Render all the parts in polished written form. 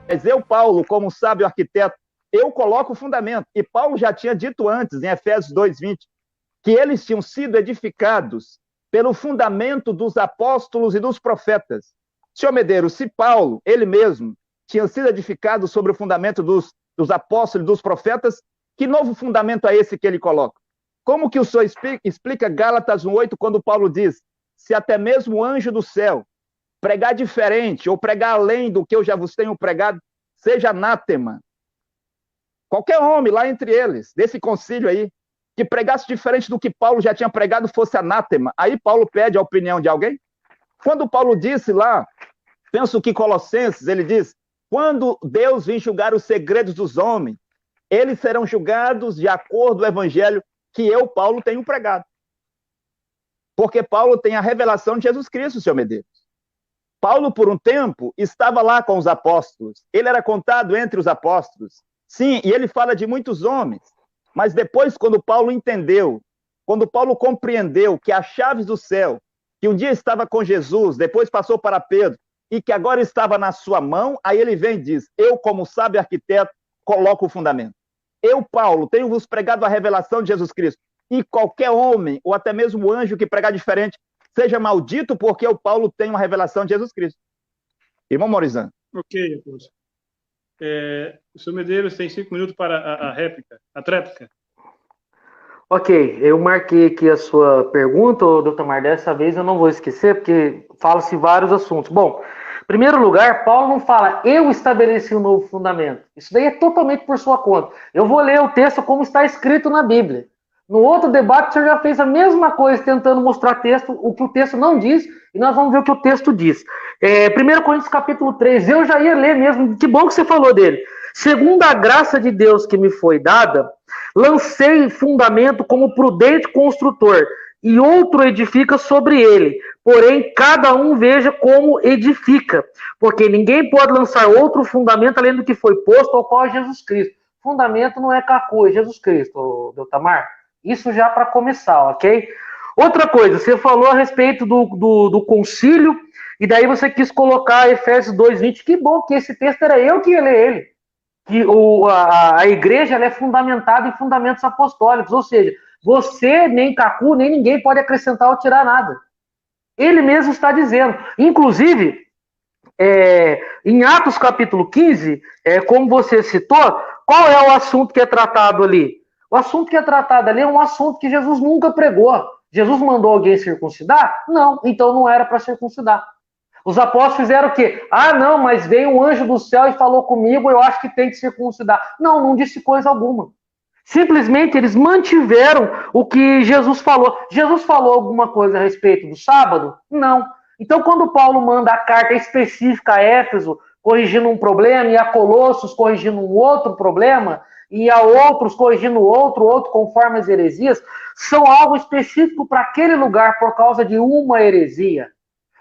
Mas eu, Paulo, como sábio arquiteto, eu coloco o fundamento. E Paulo já tinha dito antes, em Efésios 2:20, que eles tinham sido edificados pelo fundamento dos apóstolos e dos profetas. Senhor Medeiros, se Paulo, ele mesmo, tinha sido edificado sobre o fundamento dos apóstolos e dos profetas, que novo fundamento é esse que ele coloca? Como que o senhor explica Gálatas 1:8, quando Paulo diz, se até mesmo o anjo do céu pregar diferente ou pregar além do que eu já vos tenho pregado, seja anátema. Qualquer homem lá entre eles, desse concílio aí, que pregasse diferente do que Paulo já tinha pregado, fosse anátema. Aí Paulo pede a opinião de alguém? Quando Paulo disse lá, penso que Colossenses, ele diz, quando Deus vir julgar os segredos dos homens, eles serão julgados de acordo com o evangelho que eu, Paulo, tenho pregado. Porque Paulo tem a revelação de Jesus Cristo, senhor Medeiros. Paulo, por um tempo, estava lá com os apóstolos. Ele era contado entre os apóstolos. Sim, e ele fala de muitos homens. Mas depois, quando Paulo entendeu, quando Paulo compreendeu que as chaves do céu, que um dia estava com Jesus, depois passou para Pedro, e que agora estava na sua mão, aí ele vem e diz, eu, como sábio arquiteto, coloco o fundamento. Eu, Paulo, tenho-vos pregado a revelação de Jesus Cristo. E qualquer homem, ou até mesmo anjo que pregar diferente, seja maldito, porque eu, Paulo, tenho a revelação de Jesus Cristo. Irmão Morizan. Ok, Afonso. O senhor Medeiros tem 5 minutos para a réplica, a tréplica. Ok, eu marquei aqui a sua pergunta, doutor Mar, dessa vez eu não vou esquecer, porque fala-se vários assuntos. Bom, em primeiro lugar, Paulo não fala, eu estabeleci um novo fundamento. Isso daí é totalmente por sua conta. Eu vou ler o texto como está escrito na Bíblia. No outro debate, o senhor já fez a mesma coisa, tentando mostrar texto, o que o texto não diz, e nós vamos ver o que o texto diz. 1 Coríntios capítulo 3, eu já ia ler mesmo, que bom que você falou dele. Segundo a graça de Deus que me foi dada, lancei fundamento como prudente construtor, e outro edifica sobre ele. Porém, cada um veja como edifica, porque ninguém pode lançar outro fundamento além do que foi posto, ao qual é Jesus Cristo. Fundamento não é Cacu, é Jesus Cristo, doutor Mar. Isso já para começar, ok? Outra coisa, você falou a respeito do concílio, e daí você quis colocar Efésios 2:20. Que bom que esse texto era eu que ia ler ele. Que a igreja ela é fundamentada em fundamentos apostólicos, ou seja, você, nem Cacu, nem ninguém pode acrescentar ou tirar nada. Ele mesmo está dizendo. Inclusive, em Atos capítulo 15, como você citou, qual é o assunto que é tratado ali? O assunto que é tratado ali é um assunto que Jesus nunca pregou. Jesus mandou alguém circuncidar? Não, então não era para circuncidar. Os apóstolos fizeram o quê? Ah, não, mas veio um anjo do céu e falou comigo, eu acho que tem que circuncidar. Não, não disse coisa alguma. Simplesmente eles mantiveram o que Jesus falou. Jesus falou alguma coisa a respeito do sábado? Não. Então, quando Paulo manda a carta específica a Éfeso, corrigindo um problema, e a Colossos corrigindo um outro problema, e a outros corrigindo outro conforme as heresias, são algo específico para aquele lugar por causa de uma heresia.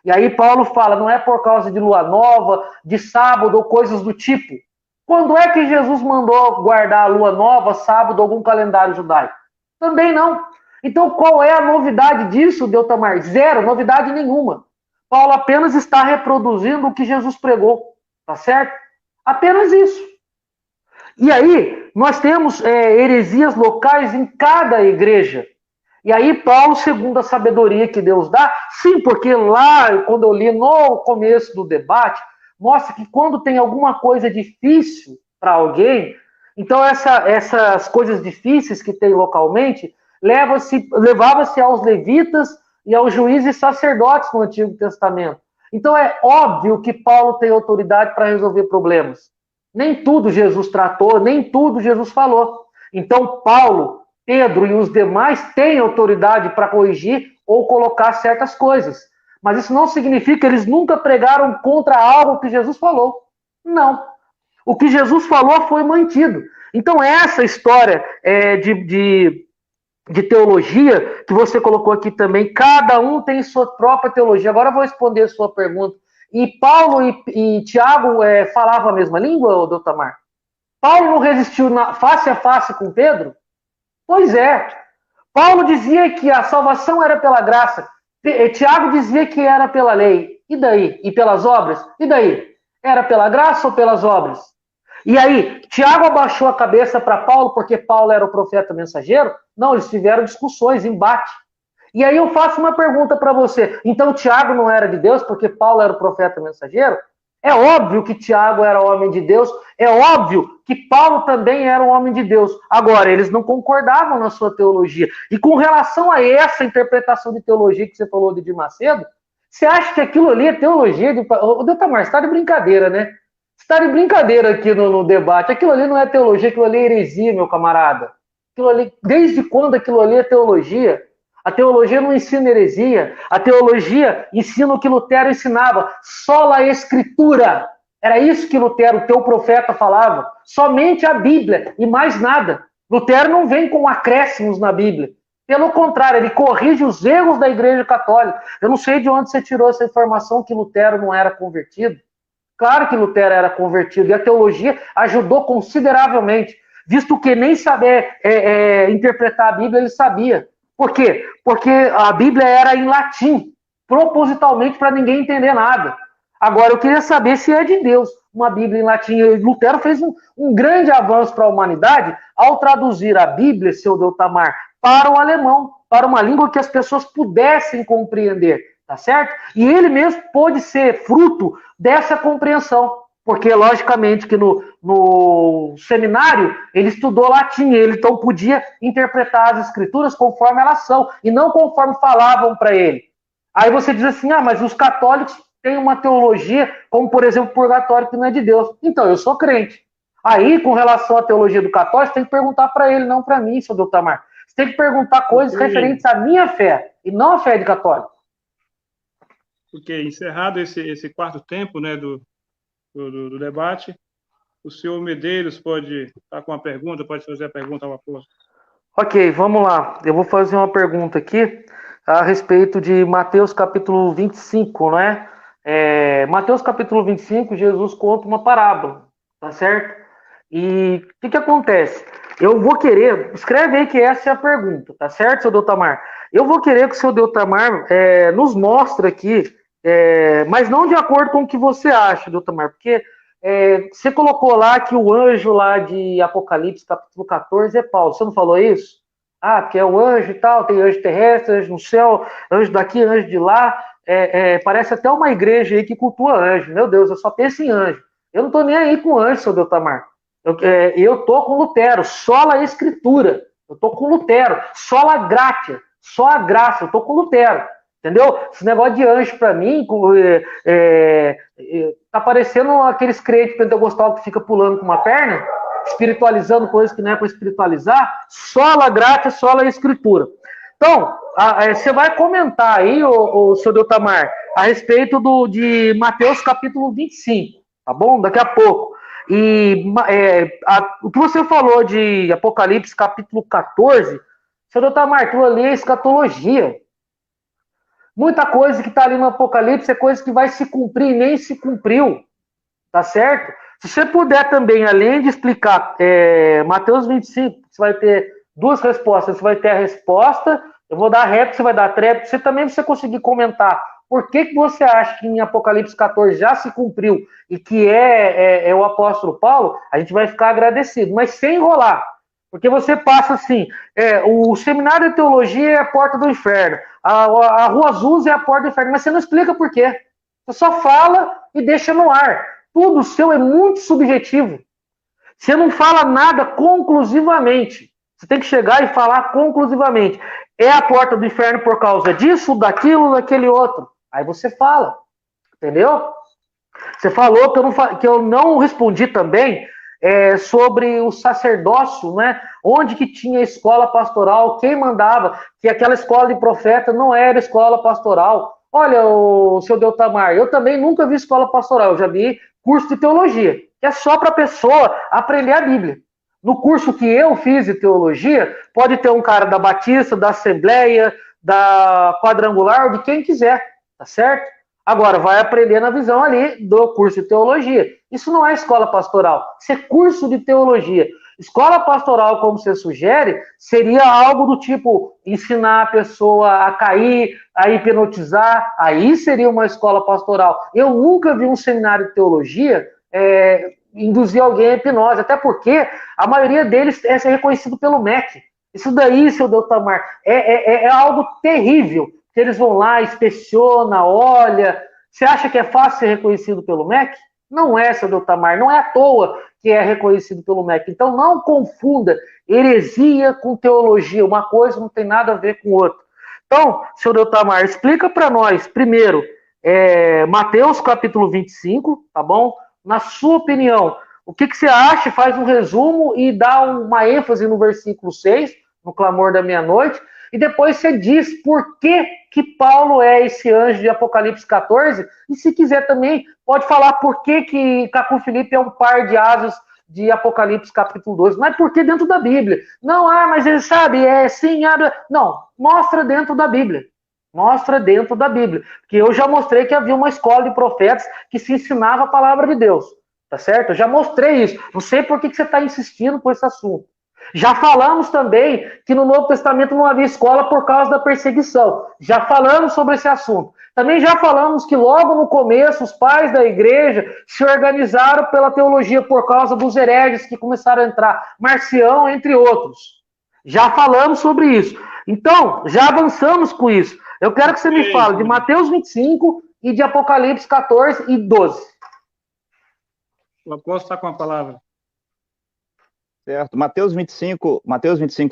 E aí Paulo fala, não é por causa de lua nova, de sábado ou coisas do tipo. Quando é que Jesus mandou guardar a lua nova, sábado, algum calendário judaico? Também não. Então qual é a novidade disso, Deltamar? Zero, novidade nenhuma. Paulo apenas está reproduzindo o que Jesus pregou, tá certo? Apenas isso. E aí, nós temos heresias locais em cada igreja. E aí, Paulo, segundo a sabedoria que Deus dá, sim, porque lá, quando eu li no começo do debate, mostra que quando tem alguma coisa difícil para alguém, então essas coisas difíceis que tem localmente, levava-se aos levitas e aos juízes sacerdotes no Antigo Testamento. Então é óbvio que Paulo tem autoridade para resolver problemas. Nem tudo Jesus tratou, nem tudo Jesus falou. Então Paulo, Pedro e os demais têm autoridade para corrigir ou colocar certas coisas. Mas isso não significa que eles nunca pregaram contra algo que Jesus falou. Não. O que Jesus falou foi mantido. Então essa história de teologia que você colocou aqui também, cada um tem sua própria teologia. Agora eu vou responder a sua pergunta. E Paulo e Tiago falavam a mesma língua, doutor Mar? Paulo não resistiu face a face com Pedro? Pois é. Paulo dizia que a salvação era pela graça. Tiago dizia que era pela lei. E daí? E pelas obras? E daí? Era pela graça ou pelas obras? E aí, Tiago abaixou a cabeça para Paulo porque Paulo era o profeta mensageiro? Não, eles tiveram discussões, embate. E aí eu faço uma pergunta para você. Então Tiago não era de Deus porque Paulo era o profeta mensageiro? É óbvio que Tiago era homem de Deus, é óbvio que Paulo também era um homem de Deus. Agora, eles não concordavam na sua teologia. E com relação a essa interpretação de teologia que você falou de Macedo, você acha que aquilo ali é teologia? O Deltamar, você está de brincadeira, né? Você está de brincadeira aqui no debate. Aquilo ali não é teologia, aquilo ali é heresia, meu camarada. Aquilo ali, desde quando aquilo ali é teologia? A teologia não ensina heresia. A teologia ensina o que Lutero ensinava. Sola Escritura. Era isso que Lutero, o teu profeta, falava. Somente a Bíblia e mais nada. Lutero não vem com acréscimos na Bíblia. Pelo contrário, ele corrige os erros da Igreja Católica. Eu não sei de onde você tirou essa informação que Lutero não era convertido. Claro que Lutero era convertido. E a teologia ajudou consideravelmente. Visto que nem saber interpretar a Bíblia ele sabia. Por quê? Porque a Bíblia era em latim, propositalmente para ninguém entender nada. Agora, eu queria saber se é de Deus uma Bíblia em latim. Lutero fez um grande avanço para a humanidade ao traduzir a Bíblia, seu Deltamar, para o alemão, para uma língua que as pessoas pudessem compreender, tá certo? E ele mesmo pôde ser fruto dessa compreensão. Porque, logicamente, que no seminário ele estudou latim, ele então podia interpretar as escrituras conforme elas são, e não conforme falavam para ele. Aí você diz assim, mas os católicos têm uma teologia, como, por exemplo, o purgatório, que não é de Deus. Então, eu sou crente. Aí, com relação à teologia do católico, você tem que perguntar para ele, não para mim, seu Deltamar. Você tem que perguntar coisas referentes à minha fé, e não à fé de católico. Porque, encerrado esse quarto tempo, né, do debate, o senhor Medeiros pode estar com uma pergunta, pode fazer a pergunta ao apóstolo. Ok, vamos lá. Eu vou fazer uma pergunta aqui a respeito de Mateus capítulo 25, não é? Mateus capítulo 25, Jesus conta uma parábola, tá certo? E o que acontece? Eu vou querer, escreve aí que essa é a pergunta, tá certo, seu Deltamar? Eu vou querer que o seu Deltamar nos mostre aqui, mas não de acordo com o que você acha, Deltamar, porque você colocou lá que o anjo lá de Apocalipse, capítulo 14, é Paulo. Você não falou isso? Porque é o anjo e tal, tem anjo terrestre, anjo no céu, anjo daqui, anjo de lá. Parece até uma igreja aí que cultua anjo. Meu Deus, eu só penso em anjo. Eu não tô nem aí com anjo, seu Deltamar. Eu tô com Lutero, sola Escritura. Eu tô com Lutero, sola gratia, só a graça. Eu tô com Lutero. Entendeu? Esse negócio de anjo para mim tá parecendo aqueles crentes pentecostal que fica pulando com uma perna, espiritualizando coisas que não é para espiritualizar. Sola gratia, sola escritura. Então, você vai comentar aí, o seu Deltamar, a respeito de Mateus capítulo 25, tá bom? Daqui a pouco. E o que você falou de Apocalipse capítulo 14, seu Deltamar, aquilo ali é escatologia. Muita coisa que está ali no Apocalipse é coisa que vai se cumprir e nem se cumpriu. Tá certo? Se você puder também, além de explicar Mateus 25, você vai ter duas respostas. Você vai ter a resposta, eu vou dar a réplica, você vai dar a tréplica. Você também você conseguir comentar por que você acha que em Apocalipse 14 já se cumpriu e que é o apóstolo Paulo, a gente vai ficar agradecido. Mas sem enrolar. Porque você passa assim, o seminário de teologia é a porta do inferno, a Rua Azul é a porta do inferno, mas você não explica por quê. Você só fala e deixa no ar. Tudo seu é muito subjetivo. Você não fala nada conclusivamente. Você tem que chegar e falar conclusivamente. É a porta do inferno por causa disso, daquilo, daquele outro. Aí você fala. Entendeu? Você falou que eu não respondi também sobre o sacerdócio, né? Onde que tinha escola pastoral, quem mandava, que aquela escola de profeta não era escola pastoral. Olha, o seu Deltamar, eu também nunca vi escola pastoral, eu já vi curso de teologia, que é só para a pessoa aprender a Bíblia. No curso que eu fiz de teologia, pode ter um cara da Batista, da Assembleia, da Quadrangular, de quem quiser, tá certo? Agora, vai aprender na visão ali do curso de teologia. Isso não é escola pastoral, isso é curso de teologia. Escola pastoral, como você sugere, seria algo do tipo ensinar a pessoa a cair, a hipnotizar, aí seria uma escola pastoral. Eu nunca vi um seminário de teologia induzir alguém à hipnose, até porque a maioria deles é ser reconhecido pelo MEC. Isso daí, seu Deltamar, é algo terrível. Eles vão lá, inspeciona, olha. Você acha que é fácil ser reconhecido pelo MEC? Não é, seu Deltamar, não é à toa que é reconhecido pelo MEC. Então não confunda heresia com teologia. Uma coisa não tem nada a ver com outra. Então, seu Deltamar, explica para nós, primeiro, Mateus capítulo 25, tá bom? Na sua opinião, o que você acha? Faz um resumo e dá uma ênfase no versículo 6, no clamor da meia-noite, e depois você diz por que Paulo é esse anjo de Apocalipse 14, e se quiser também, pode falar por que Caco Felipe é um par de asas de Apocalipse capítulo 2. Não é porque dentro da Bíblia. Não, mas ele sabe, sim, não, mostra dentro da Bíblia. Mostra dentro da Bíblia. Porque eu já mostrei que havia uma escola de profetas que se ensinava a palavra de Deus. Tá certo? Eu já mostrei isso. Não sei por que você está insistindo com esse assunto. Já falamos também que no Novo Testamento não havia escola por causa da perseguição. Já falamos sobre esse assunto. Também já falamos que logo no começo os pais da igreja se organizaram pela teologia por causa dos hereges que começaram a entrar. Marcião, entre outros. Já falamos sobre isso. Então, já avançamos com isso. Eu quero que você me fale de Mateus 25 e de Apocalipse 14 e 12. O apóstolo está com a palavra. Certo. Mateus 25,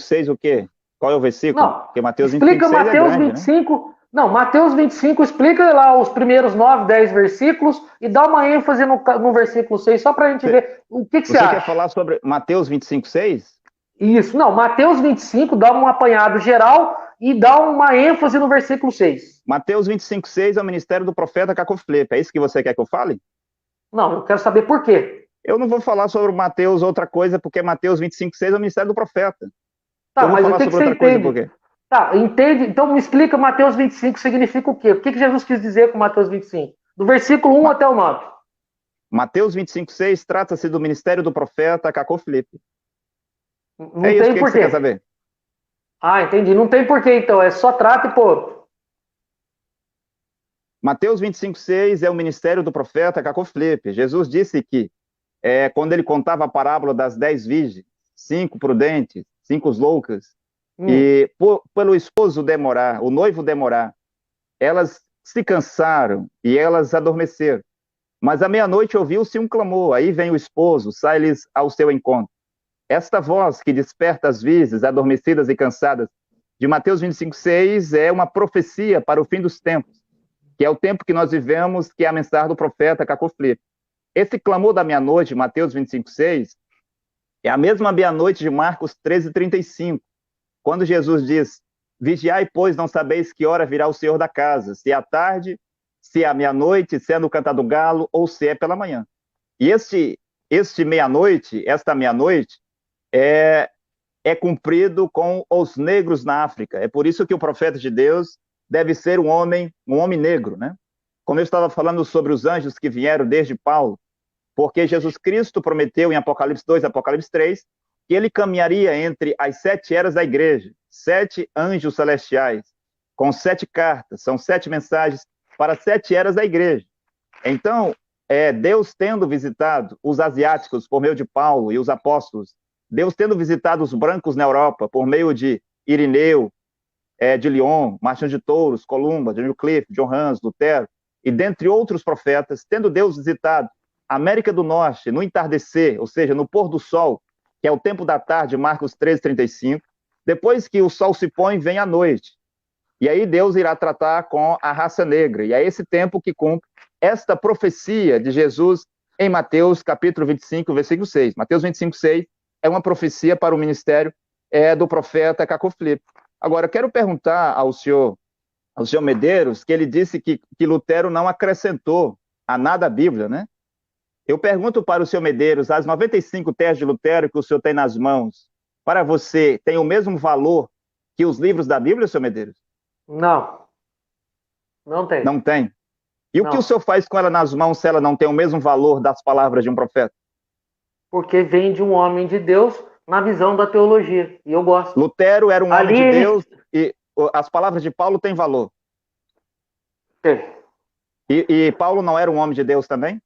6, o quê? Qual é o versículo? Não, porque Mateus 25, explica 6 Mateus é grande, 25. Né? Não, Mateus 25, explica lá os primeiros 9, 10 versículos e dá uma ênfase no versículo 6, só para a gente ver o que você acha. Você quer falar sobre Mateus 25, 6? Isso, não, Mateus 25 dá um apanhado geral e dá uma ênfase no versículo 6. Mateus 25, 6 é o ministério do profeta Caco Felipe. É isso que você quer que eu fale? Não, eu quero saber por quê. Eu não vou falar sobre Mateus outra coisa, porque Mateus 25, 6 é o ministério do profeta. Tá, mas o que você entende? Por quê? Tá, entende? Então me explica Mateus 25 significa o quê? O que Jesus quis dizer com Mateus 25? Do versículo 1 até o 9. Mateus 25, 6 trata-se do ministério do profeta Caco Felipe. Não tem porquê. Você quer saber? Ah, entendi. Não tem porquê, então. É só trata e pô. Mateus 25, 6 é o ministério do profeta Caco Felipe. Jesus disse que quando ele contava a parábola das 10 virgens, 5 prudentes, 5 loucas, e pelo esposo demorar, o noivo demorar, elas se cansaram e elas adormeceram. Mas à meia-noite ouviu-se um clamor, aí vem o esposo, sai-lhes ao seu encontro. Esta voz que desperta as virgens adormecidas e cansadas, de Mateus 25, 6, é uma profecia para o fim dos tempos, que é o tempo que nós vivemos, que é a mensagem do profeta Caco Felipe. Esse clamor da meia-noite, Mateus 25, 6, é a mesma meia-noite de Marcos 13, 35, quando Jesus diz: vigiai, pois não sabeis que hora virá o Senhor da casa, se é à tarde, se é à meia-noite, se é no cantar do galo, ou se é pela manhã. E esta meia-noite, é cumprido com os negros na África. É por isso que o profeta de Deus deve ser um homem negro, né? Como eu estava falando sobre os anjos que vieram desde Paulo, porque Jesus Cristo prometeu em Apocalipse 2, Apocalipse 3, que ele caminharia entre as 7 eras da igreja, 7 anjos celestiais, com 7 cartas, são 7 mensagens para 7 eras da igreja. Então, Deus tendo visitado os asiáticos por meio de Paulo e os apóstolos, Deus tendo visitado os brancos na Europa por meio de Irineu, de Lyon, Martinho de Touros, Columba, John Wycliffe, John Hus, Lutero, e dentre outros profetas, tendo Deus visitado a América do Norte no entardecer, ou seja, no pôr do sol, que é o tempo da tarde, Marcos 13, 35, depois que o sol se põe, vem a noite. E aí Deus irá tratar com a raça negra. E é esse tempo que cumpre esta profecia de Jesus em Mateus capítulo 25, versículo 6. Mateus 25, 6 é uma profecia para o ministério do profeta Caco Felipe. Agora, eu quero perguntar ao senhor Medeiros, que ele disse que Lutero não acrescentou a nada a Bíblia, né? Eu pergunto para o senhor Medeiros, as 95 teses de Lutero que o senhor tem nas mãos, para você, tem o mesmo valor que os livros da Bíblia, senhor Medeiros? Não. Não tem. Não tem? E o que o senhor faz com ela nas mãos se ela não tem o mesmo valor das palavras de um profeta? Porque vem de um homem de Deus na visão da teologia, e eu gosto. Lutero era um homem Ali de ele- Deus e as palavras de Paulo têm valor. Tem. E Paulo não era um homem de Deus também?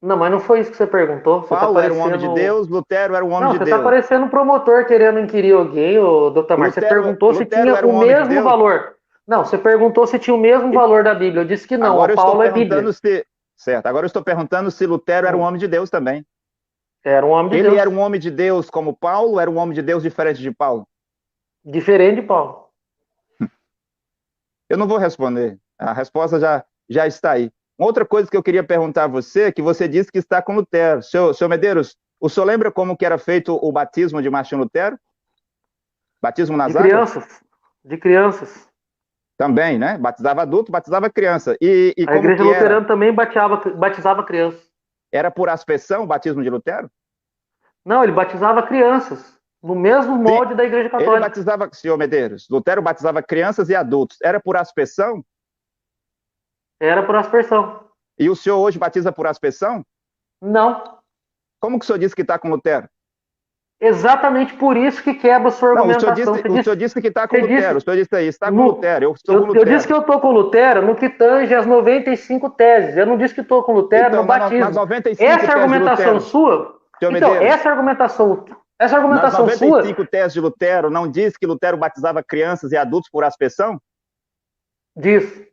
Não, mas não foi isso que você perguntou. Você Paulo tá era um homem de parecendo... Deus, Lutero era um homem Não, de você está Deus. parecendo um promotor querendo inquirir alguém, ô, doutor Mar. Você perguntou se Lutero tinha era um o homem de mesmo Deus? valor. Não, você perguntou se tinha o mesmo valor da Bíblia. Eu disse que não. Agora O eu estou Paulo é perguntando Bíblia. Certo, agora eu estou perguntando se Lutero era um homem de Deus também. Era um homem de Ele Deus. era um homem de Deus como Paulo, era um homem de Deus diferente de Paulo? Diferente de Paulo. Eu não vou responder. A resposta já está aí. Uma outra coisa que eu queria perguntar a você, que você disse que está com Lutero. Senhor Medeiros, o senhor lembra como que era feito o batismo de Martinho Lutero? Batismo nas De águas? crianças. De crianças. Também, né? Batizava adulto, batizava criança. E A como igreja que era? luterana também batizava crianças. Era por aspersão o batismo de Lutero? Não, ele batizava crianças. No mesmo molde da igreja Ele católica. batizava, senhor Medeiros, Lutero batizava crianças e adultos. Era por aspersão? Era por aspersão. E o senhor hoje batiza por aspersão? Não. Como que o senhor disse que está com Lutero? Exatamente por isso que quebra a sua Não, argumentação. o senhor disse que está com Lutero. O senhor disse aí, está com Lutero. Eu estou com Eu Lutero. disse que eu estou com Lutero no que tange as 95 teses. Eu não disse que estou com Lutero Então, no batismo. nas 95 Essa teses de argumentação Lutero, sua... senhor Então, Medeiros, essa argumentação nas sua... 95 teses de Lutero, não diz que Lutero batizava crianças e adultos por aspersão? Diz.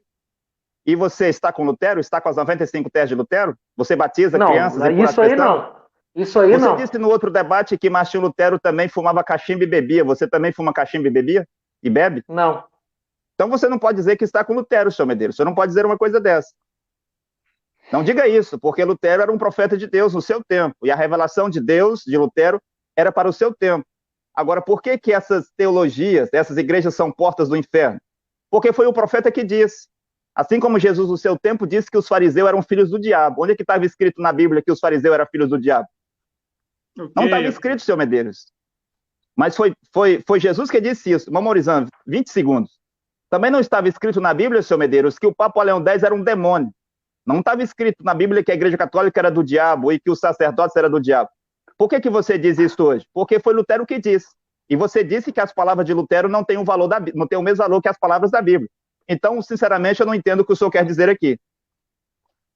E você está com Lutero? Está com as 95 teses de Lutero? Você batiza Não, crianças e por isso aí aspersão? não. Isso aí Você não. disse no outro debate que Martinho Lutero também fumava cachimbo e bebia. Você também fuma cachimbo e bebia? E bebe? Não. Então você não pode dizer que está com Lutero, senhor Medeiros. Você não pode dizer uma coisa dessa. Não diga isso, porque Lutero era um profeta de Deus no seu tempo. E a revelação de Deus, de Lutero, era para o seu tempo. Agora, por que que essas teologias, essas igrejas são portas do inferno? Porque foi o profeta que disse. Assim como Jesus, no seu tempo, disse que os fariseus eram filhos do diabo. Onde é que estava escrito na Bíblia que os fariseus eram filhos do diabo? Okay. Não estava escrito, senhor Medeiros. Mas foi Jesus que disse isso. Memorizando, 20 segundos. Também não estava escrito na Bíblia, senhor Medeiros, que o Papa Leão X era um demônio. Não estava escrito na Bíblia que a Igreja Católica era do diabo e que os sacerdotes eram do diabo. Por que você diz isso hoje? Porque foi Lutero que disse. E você disse que as palavras de Lutero não têm não têm o mesmo valor que as palavras da Bíblia. Então, sinceramente, eu não entendo o que o senhor quer dizer aqui.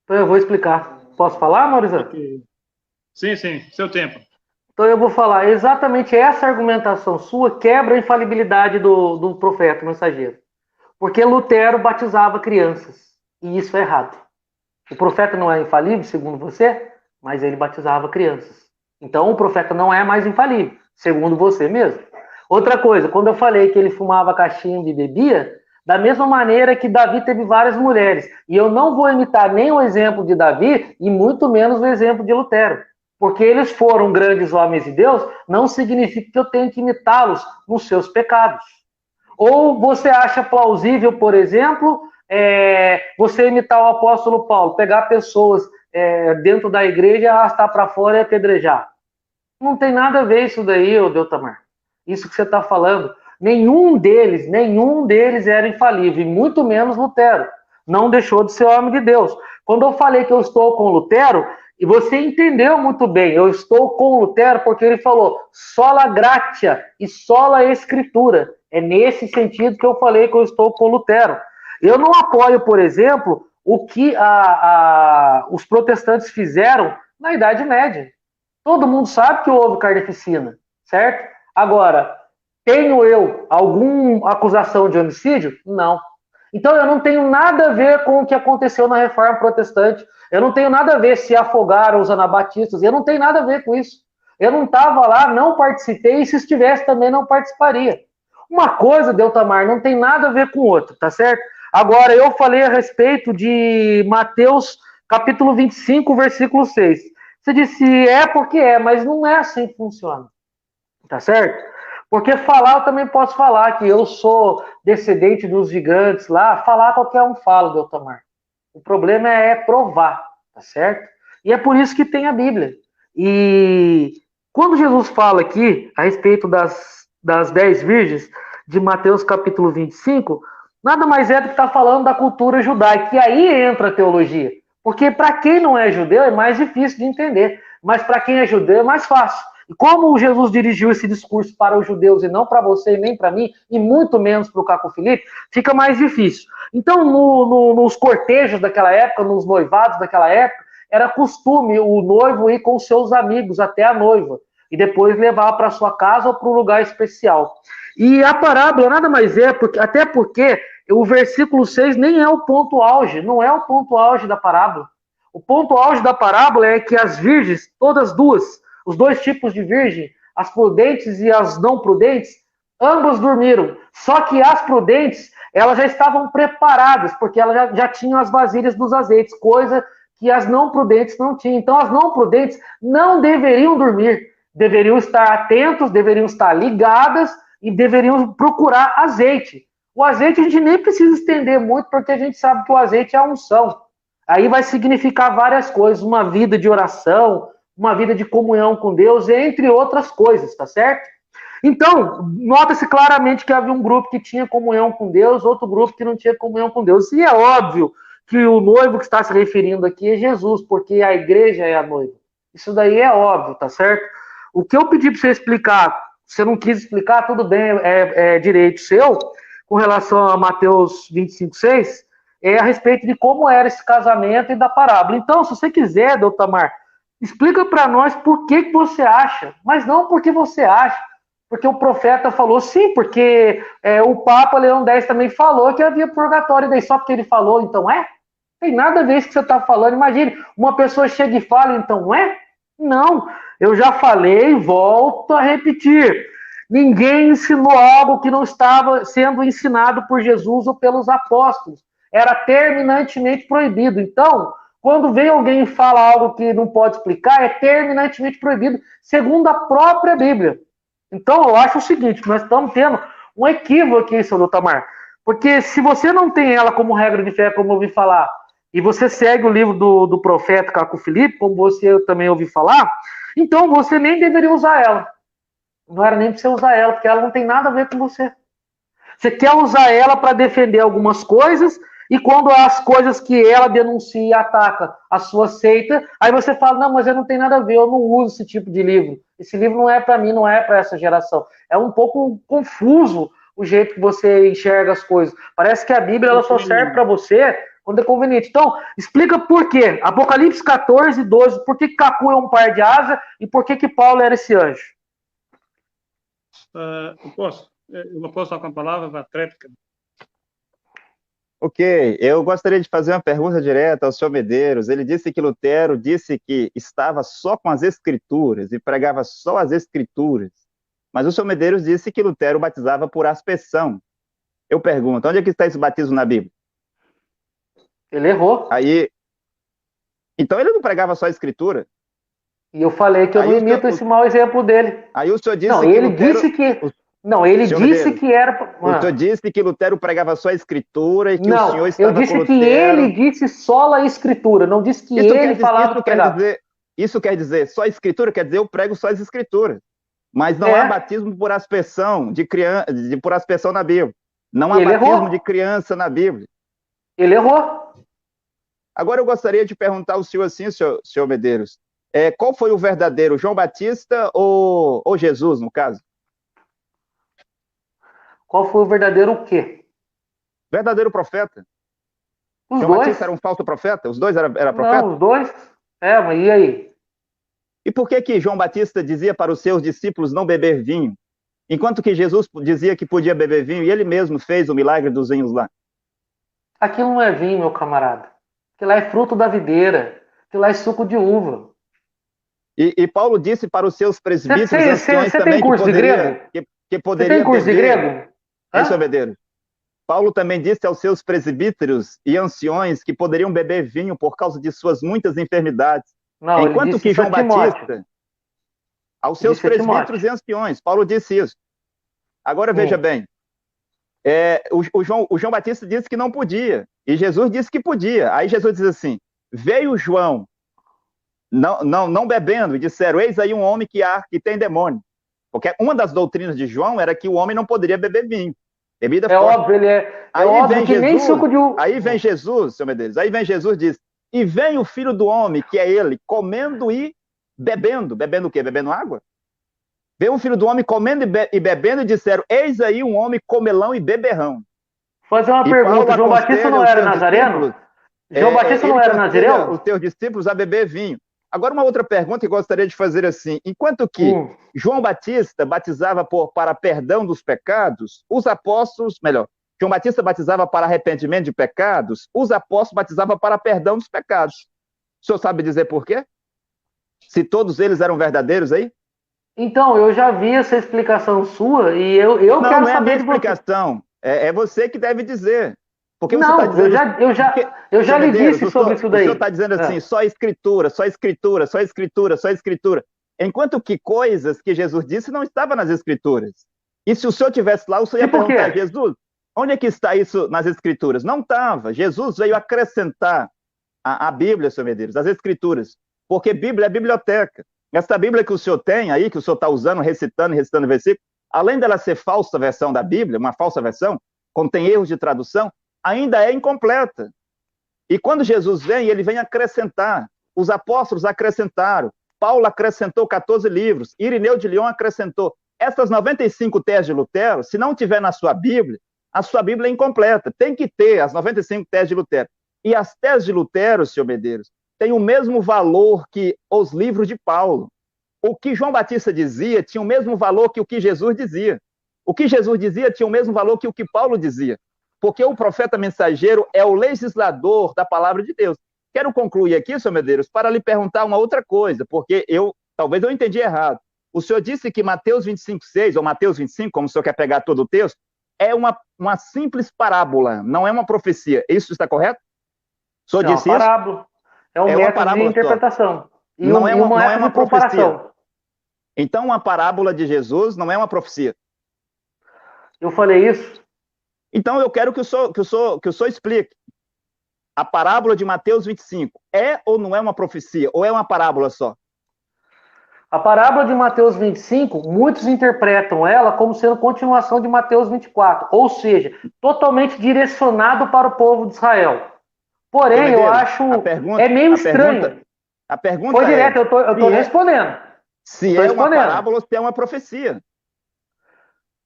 Então eu vou explicar. Posso falar, Maurizão? Okay. Sim, seu tempo. Então eu vou falar. Exatamente essa argumentação sua quebra a infalibilidade do profeta, mensageiro. Porque Lutero batizava crianças. E isso é errado. O profeta não é infalível, segundo você, mas ele batizava crianças. Então o profeta não é mais infalível, segundo você mesmo. Outra coisa, quando eu falei que ele fumava cachimbo e bebia, da mesma maneira que Davi teve várias mulheres. E eu não vou imitar nem o exemplo de Davi, e muito menos o exemplo de Lutero. Porque eles foram grandes homens de Deus, não significa que eu tenho que imitá-los nos seus pecados. Ou você acha plausível, por exemplo, você imitar o apóstolo Paulo, pegar pessoas dentro da igreja, arrastar para fora e apedrejar? Não tem nada a ver isso daí, ô Deltamar. Isso que você está falando. Nenhum deles era infalível, e muito menos Lutero. Não deixou de ser homem de Deus. Quando eu falei que eu estou com Lutero, e você entendeu muito bem, eu estou com Lutero porque ele falou sola gratia e sola escritura. É nesse sentido que eu falei que eu estou com Lutero. Eu não apoio, por exemplo, o que os protestantes fizeram na Idade Média. Todo mundo sabe que houve carnificina, certo? Agora, tenho eu alguma acusação de homicídio? Não. Então eu não tenho nada a ver com o que aconteceu na Reforma Protestante. Eu não tenho nada a ver se afogaram os anabatistas. Eu não tenho nada a ver com isso. Eu não estava lá, não participei, e se estivesse também não participaria. Uma coisa, Deltamar, não tem nada a ver com outra, tá certo? Agora, eu falei a respeito de Mateus capítulo 25, versículo 6. Você disse, porque mas não é assim que funciona. Tá certo? Porque falar, eu também posso falar que eu sou descendente dos gigantes lá. Falar qualquer um fala, Deltamar. O problema é provar, tá certo? E é por isso que tem a Bíblia. E quando Jesus fala aqui a respeito das 10 virgens de Mateus capítulo 25, nada mais é do que está falando da cultura judaica. E aí entra a teologia. Porque para quem não é judeu é mais difícil de entender. Mas para quem é judeu é mais fácil. E como Jesus dirigiu esse discurso para os judeus e não para você e nem para mim, e muito menos para o Caco Felipe, fica mais difícil. Então, nos cortejos daquela época, nos noivados daquela época, era costume o noivo ir com seus amigos até a noiva e depois levar para sua casa ou para um lugar especial. E a parábola nada mais é, até porque o versículo 6 nem é o ponto auge, não é o ponto auge da parábola. O ponto auge da parábola é que as virgens, todas duas, os dois tipos de virgem, as prudentes e as não prudentes, ambas dormiram. Só que as prudentes, elas já estavam preparadas, porque elas já tinham as vasilhas dos azeites, coisa que as não prudentes não tinham. Então, as não prudentes não deveriam dormir, deveriam estar atentos, deveriam estar ligadas e deveriam procurar azeite. O azeite a gente nem precisa estender muito, porque a gente sabe que o azeite é a unção. Aí vai significar várias coisas, uma vida de oração, uma vida de comunhão com Deus, entre outras coisas, tá certo? Então, nota-se claramente que havia um grupo que tinha comunhão com Deus, outro grupo que não tinha comunhão com Deus. E é óbvio que o noivo que está se referindo aqui é Jesus, porque a igreja é a noiva. Isso daí é óbvio, tá certo? O que eu pedi para você explicar, você não quis explicar, tudo bem, é direito seu, com relação a Mateus 25:6, é a respeito de como era esse casamento e da parábola. Então, se você quiser, doutor Tamar, explica para nós por que você acha, mas não porque você acha, porque o profeta falou, sim, porque o Papa Leão X também falou que havia purgatório, daí só porque ele falou, então é? Tem nada a ver com o que você está falando. Imagine, uma pessoa chega e fala, então é? Não, eu já falei e volto a repetir. Ninguém ensinou algo que não estava sendo ensinado por Jesus ou pelos apóstolos. Era terminantemente proibido. Então, quando vem alguém e fala algo que não pode explicar, é terminantemente proibido, segundo a própria Bíblia. Então, eu acho o seguinte, nós estamos tendo um equívoco aqui, seu Tamar. Porque se você não tem ela como regra de fé, como eu ouvi falar, e você segue o livro do profeta Caco Felipe, como você também ouviu falar, então você nem deveria usar ela. Não era nem para você usar ela, porque ela não tem nada a ver com você. Você quer usar ela para defender algumas coisas, e quando as coisas que ela denuncia e ataca a sua seita, aí você fala, não, mas eu não tenho nada a ver, eu não uso esse tipo de livro. Esse livro não é para mim, não é para essa geração. É um pouco confuso o jeito que você enxerga as coisas. Parece que a Bíblia ela só serve para você quando é conveniente. Então, explica por quê. Apocalipse 14:12, por que Cacu é um par de asa e por que Paulo era esse anjo? Eu posso dar com a palavra para a tréplica? Ok, eu gostaria de fazer uma pergunta direta ao senhor Medeiros. Ele disse que Lutero disse que estava só com as Escrituras e pregava só as Escrituras. Mas o senhor Medeiros disse que Lutero batizava por aspersão. Eu pergunto, onde é que está esse batismo na Bíblia? Ele errou. Aí, então ele não pregava só a Escritura? E eu falei que eu não imito esse mau exemplo dele. Aí o senhor disse não, que ele Lutero... disse que... Não, ele disse Medeiros, que era... O senhor disse que Lutero pregava só a Escritura e que o senhor estava eu disse com que Lutero... ele disse só a Escritura, não disse que ele falava que pregava. Isso quer dizer, só a Escritura? Quer dizer, eu prego só as Escrituras. Mas não há batismo por aspersão, por aspersão na Bíblia. Não há batismo de criança na Bíblia. Ele errou. Agora eu gostaria de perguntar ao senhor assim, senhor Medeiros, qual foi o verdadeiro, João Batista ou Jesus, no caso? Qual foi o verdadeiro o quê? Verdadeiro profeta. Os João dois? Batista era um falso profeta? Os dois eram profetas? Não, os dois. Mas e aí? E por que João Batista dizia para os seus discípulos não beber vinho, enquanto que Jesus dizia que podia beber vinho e ele mesmo fez o milagre dos vinhos lá? Aquilo não é vinho, meu camarada. Aquilo lá é fruto da videira. Aquilo lá é suco de uva. E Paulo disse para os seus presbíteros anciões também que poderia Você tem curso de grego? Senhor Medeiros. Paulo também disse aos seus presbíteros e anciões que poderiam beber vinho por causa de suas muitas enfermidades. Não, enquanto que João Batista, aos seus presbíteros e anciões, Paulo disse isso. Agora veja bem, o João Batista disse que não podia, e Jesus disse que podia. Aí Jesus diz assim, veio João não bebendo, e disseram, eis aí um homem que tem demônio. Porque uma das doutrinas de João era que o homem não poderia beber vinho. Bebida forte. Óbvio, ele é óbvio que nem suco de uva. Aí vem Jesus, senhor Medeiros, aí vem Jesus e diz, e vem o Filho do Homem, que é ele, comendo e bebendo. Bebendo o quê? Bebendo água? Veio o filho do homem comendo e bebendo e disseram, eis aí um homem comelão e beberrão. Vou fazer uma E pergunta, Paulo João Batista não aconselha os era seus nazareno? discípulos, João Batista não ele era aconselha os nazireu? seus discípulos a beber vinho. Agora, uma outra pergunta que eu gostaria de fazer assim, enquanto que Hum. João Batista batizava para perdão dos pecados, os apóstolos, melhor, João Batista batizava para arrependimento de pecados, os apóstolos batizavam para perdão dos pecados. O senhor sabe dizer por quê? Se todos eles eram verdadeiros aí? Então, eu já vi essa explicação sua e eu Não, quero não é a minha saber de você. explicação. É você que deve dizer. Porque você está Não, dizendo. eu já Senhor lhe Medeiros, disse sobre isso o senhor daí. está dizendo assim, Ah. só escritura, só escritura, só escritura, só escritura. Enquanto que coisas que Jesus disse não estavam nas escrituras. E se o senhor tivesse lá, o senhor ia Tipo o quê? perguntar, Jesus, onde é que está isso nas escrituras? Não estava. Jesus veio acrescentar a Bíblia, senhor Medeiros, as escrituras. Porque Bíblia é biblioteca. Essa Bíblia que o senhor tem aí, que o senhor está usando, recitando versículo, além dela ser falsa versão da Bíblia, uma falsa versão, contém erros de tradução, ainda é incompleta. E quando Jesus vem, ele vem acrescentar. Os apóstolos acrescentaram. Paulo acrescentou 14 livros. Irineu de Lyon acrescentou. Essas 95 teses de Lutero, se não tiver na sua Bíblia, a sua Bíblia é incompleta. Tem que ter as 95 teses de Lutero. E as teses de Lutero, senhor Medeiros, têm o mesmo valor que os livros de Paulo. O que João Batista dizia tinha o mesmo valor que o que Jesus dizia. O que Jesus dizia tinha o mesmo valor que o que Paulo dizia. Porque o profeta mensageiro é o legislador da palavra de Deus. Quero concluir aqui, senhor Medeiros, para lhe perguntar uma outra coisa, porque talvez eu entendi errado. O senhor disse que Mateus 25:6, ou Mateus 25, como o senhor quer pegar todo o texto, é uma simples parábola, não é uma profecia. Isso está correto? O senhor disse isso? Parábola. É um método de interpretação. E não um é método uma de comparação. profecia. Então, uma parábola de Jesus não é uma profecia. Eu falei isso? Então, eu quero que o senhor explique. A parábola de Mateus 25 é ou não é uma profecia? Ou é uma parábola só? A parábola de Mateus 25, muitos interpretam ela como sendo continuação de Mateus 24, ou seja, totalmente direcionado para o povo de Israel. Porém, eu acho é meio estranho. A pergunta foi direto, eu estou respondendo. Se é uma parábola ou se é uma profecia.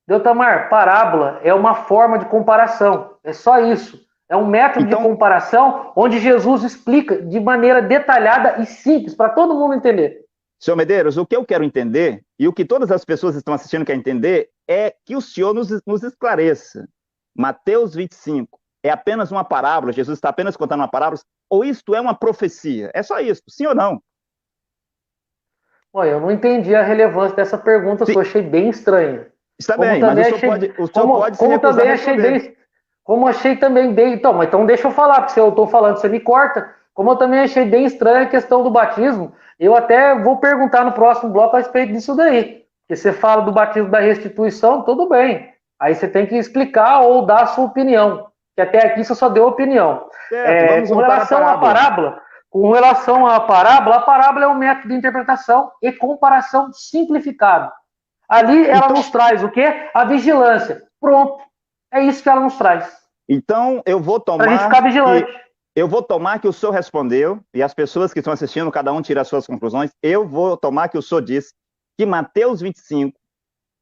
Deltamar, parábola é uma forma de comparação. É só isso. É um método de comparação onde Jesus explica de maneira detalhada e simples para todo mundo entender. Senhor Medeiros, o que eu quero entender, e o que todas as pessoas que estão assistindo querem entender, é que o senhor nos esclareça. Mateus 25 é apenas uma parábola, Jesus está apenas contando uma parábola, ou isto é uma profecia? É só isso, sim ou não? Olha, eu não entendi a relevância dessa pergunta, eu achei bem estranha. Está bem, mas o senhor pode se recusar a responder. Como achei também bem... Então deixa eu falar, porque se eu estou falando, você me corta. Como eu também achei bem estranha a questão do batismo, eu até vou perguntar no próximo bloco a respeito disso daí. Porque você fala do batismo da restituição, tudo bem. Aí você tem que explicar ou dar a sua opinião. Que até aqui você só deu opinião. Com relação à parábola, a parábola é um método de interpretação e comparação simplificado. Ali ela nos traz o quê? A vigilância. Pronto. É isso que ela nos traz. Então, eu vou tomar... Pra gente ficar vigilante. Eu vou tomar que o senhor respondeu, e as pessoas que estão assistindo, cada um tira as suas conclusões, eu vou tomar que o senhor disse que Mateus 25,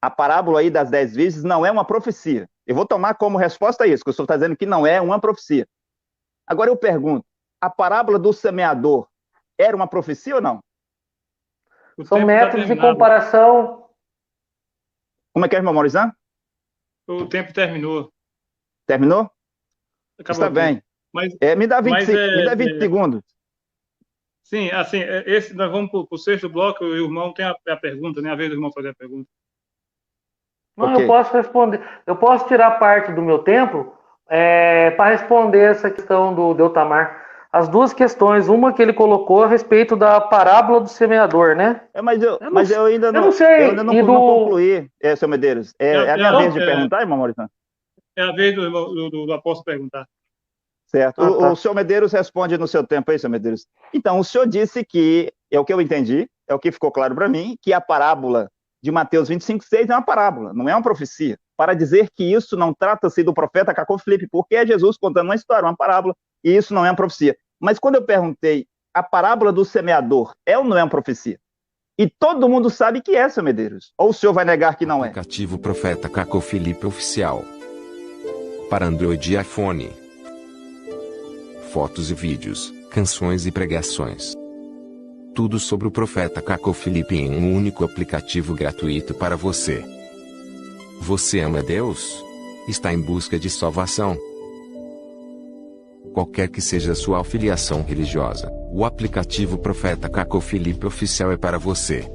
a parábola aí das 10 virgens, não é uma profecia. Eu vou tomar como resposta a isso, que o senhor está dizendo que não é uma profecia. Agora eu pergunto, a parábola do semeador era uma profecia ou não? São métodos de comparação... Como é que é, irmão Maurizão? O tempo terminou. Terminou? Acabou. Está bem. Mas, me dá 20 segundos. Sim, assim, nós vamos para o sexto bloco e o irmão tem a pergunta, né? A vez do irmão fazer a pergunta. Não, eu posso responder. Eu posso tirar parte do meu tempo para responder essa questão do Deltamar. As duas questões, uma que ele colocou a respeito da parábola do semeador, né? Mas eu ainda não concluí, seu Medeiros. É a minha vez de perguntar, irmão Maurício? É a vez do apóstolo perguntar. Certo. O senhor Medeiros responde no seu tempo aí, senhor Medeiros. Então, o senhor disse que, é o que eu entendi, é o que ficou claro para mim, que a parábola de Mateus 25:6 é uma parábola, não é uma profecia. Para dizer que isso não trata-se do profeta Cacó Filipe, porque é Jesus contando uma história, uma parábola, e isso não é uma profecia. Mas quando eu perguntei, a parábola do semeador é ou não é uma profecia? E todo mundo sabe que é, seu Medeiros. Ou o senhor vai negar que não é? Aplicativo Profeta Caco Felipe Oficial. Para Android e iPhone. Fotos e vídeos, canções e pregações. Tudo sobre o Profeta Caco Felipe em um único aplicativo gratuito para você. Você ama Deus? Está em busca de salvação? Qualquer que seja a sua afiliação religiosa, o aplicativo Profeta Caco Felipe Oficial é para você.